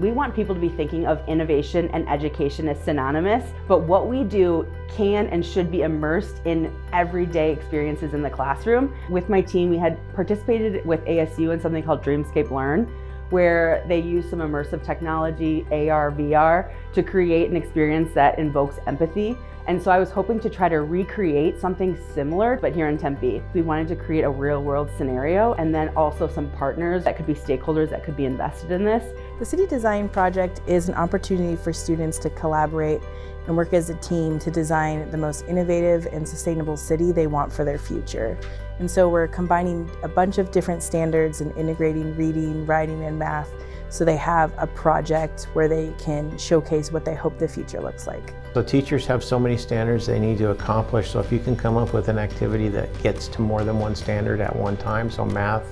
We want people to be thinking of innovation and education as synonymous, but what we do can and should be immersed in everyday experiences in the classroom. With my team, we had participated with ASU in something called Dreamscape Learn, where they use some immersive technology, AR, VR, to create an experience that invokes empathy. And so I was hoping to try to recreate something similar, but here in Tempe. We wanted to create a real world scenario and then also some partners that could be stakeholders that could be invested in this. The City Design Project is an opportunity for students to collaborate and work as a team to design the most innovative and sustainable city they want for their future. And so we're combining a bunch of different standards and integrating reading, writing, and math so they have a project where they can showcase what they hope the future looks like. So teachers have so many standards they need to accomplish, so if you can come up with an activity that gets to more than one standard at one time, so math,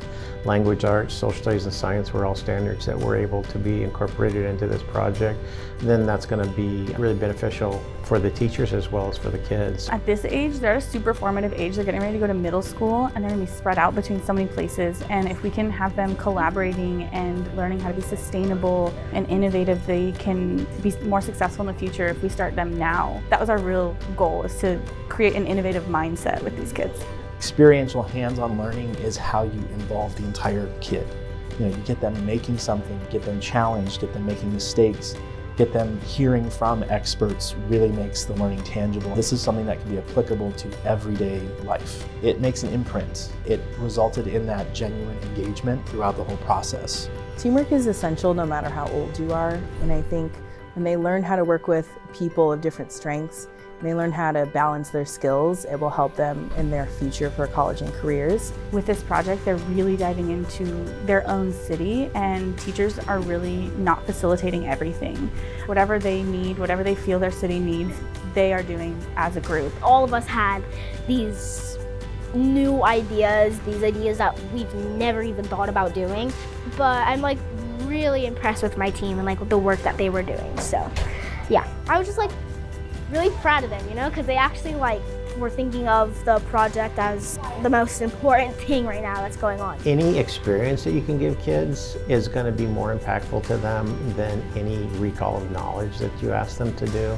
language arts, social studies, and science were all standards that were able to be incorporated into this project, then that's going to be really beneficial for the teachers as well as for the kids. At this age, they're at a super formative age. They're getting ready to go to middle school and they're going to be spread out between so many places. And if we can have them collaborating and learning how to be sustainable and innovative, they can be more successful in the future if we start them now. That was our real goal, is to create an innovative mindset with these kids. Experiential hands-on learning is how you involve the entire kid. You get them making something, get them challenged, get them making mistakes, get them hearing from experts really makes the learning tangible. This is something that can be applicable to everyday life. It makes an imprint. It resulted in that genuine engagement throughout the whole process. Teamwork is essential no matter how old you are, and I think when they learn how to work with people of different strengths, and they learn how to balance their skills, it will help them in their future for college and careers. With this project, they're really diving into their own city, and teachers are really not facilitating everything. Whatever they need, whatever they feel their city needs, they are doing as a group. All of us had these new ideas, these ideas that we've never even thought about doing, but I'm really impressed with my team and the work that they were doing. So yeah, I was just really proud of them, because they actually were thinking of the project as the most important thing right now that's going on. Any experience that you can give kids is going to be more impactful to them than any recall of knowledge that you ask them to do.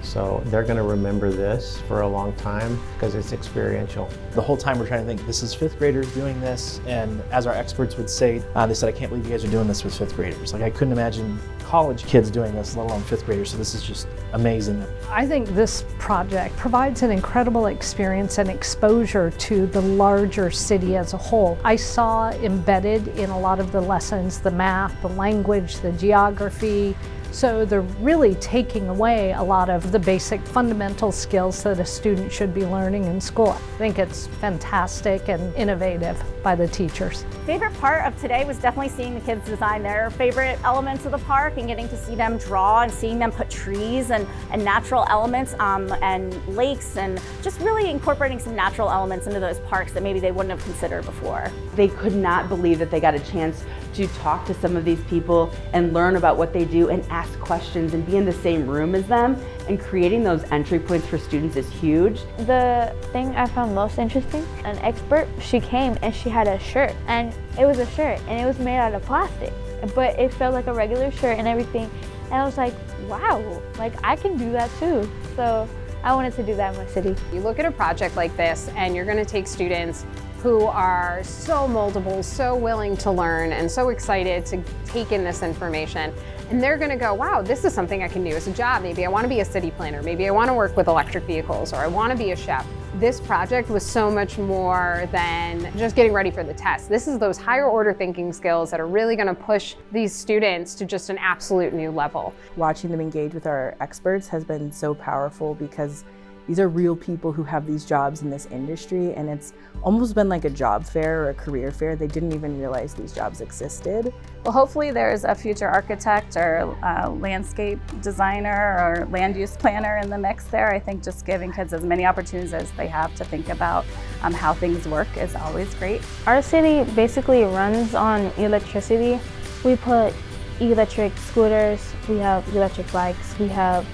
So they're going to remember this for a long time because it's experiential. The whole time we're trying to think, this is fifth graders doing this, and as our experts would say, they said, I can't believe you guys are doing this with fifth graders. I couldn't imagine college kids doing this, let alone fifth graders, so this is just amazing. I think this project provides an incredible experience and exposure to the larger city as a whole. I saw embedded in a lot of the lessons, the math, the language, the geography. So they're really taking away a lot of the basic fundamental skills that a student should be learning in school. I think it's fantastic and innovative by the teachers. Favorite part of today was definitely seeing the kids design their favorite elements of the park and getting to see them draw and seeing them put trees and natural elements and lakes and just really incorporating some natural elements into those parks that maybe they wouldn't have considered before. They could not believe that they got a chance to talk to some of these people and learn about what they do and ask questions and be in the same room as them, and creating those entry points for students is huge. The thing I found most interesting, an expert, she came and she had a shirt, and it was a shirt and it was made out of plastic, but it felt like a regular shirt and everything, and I was like, wow, I can do that too. So I wanted to do that in my city. You look at a project like this and you're going to take students who are so moldable, so willing to learn, and so excited to take in this information. And they're gonna go, wow, this is something I can do as a job. Maybe I wanna be a city planner. Maybe I wanna work with electric vehicles, or I wanna be a chef. This project was so much more than just getting ready for the test. This is those higher order thinking skills that are really gonna push these students to just an absolute new level. Watching them engage with our experts has been so powerful because these are real people who have these jobs in this industry, and it's almost been like a job fair or a career fair. They didn't even realize these jobs existed. Well, hopefully there's a future architect or landscape designer or land use planner in the mix there. I think just giving kids as many opportunities as they have to think about how things work is always great. Our city basically runs on electricity. We put electric scooters, we have electric bikes, we have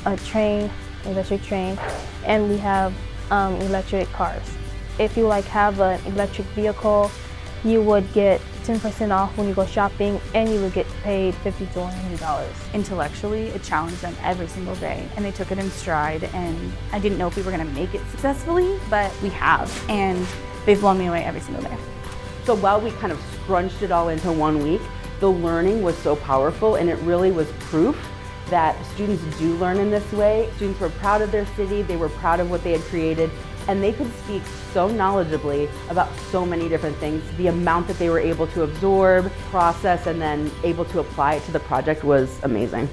a train, electric train, and we have electric cars. If you have an electric vehicle, you would get 10% off when you go shopping, and you would get paid $50 to $100. Intellectually, it challenged them every single day, and they took it in stride, and I didn't know if we were gonna make it successfully, but we have, and they've blown me away every single day. So while we kind of scrunched it all into 1 week, the learning was so powerful, and it really was proof that students do learn in this way. Students were proud of their city, they were proud of what they had created, and they could speak so knowledgeably about so many different things. The amount that they were able to absorb, process, and then able to apply it to the project was amazing.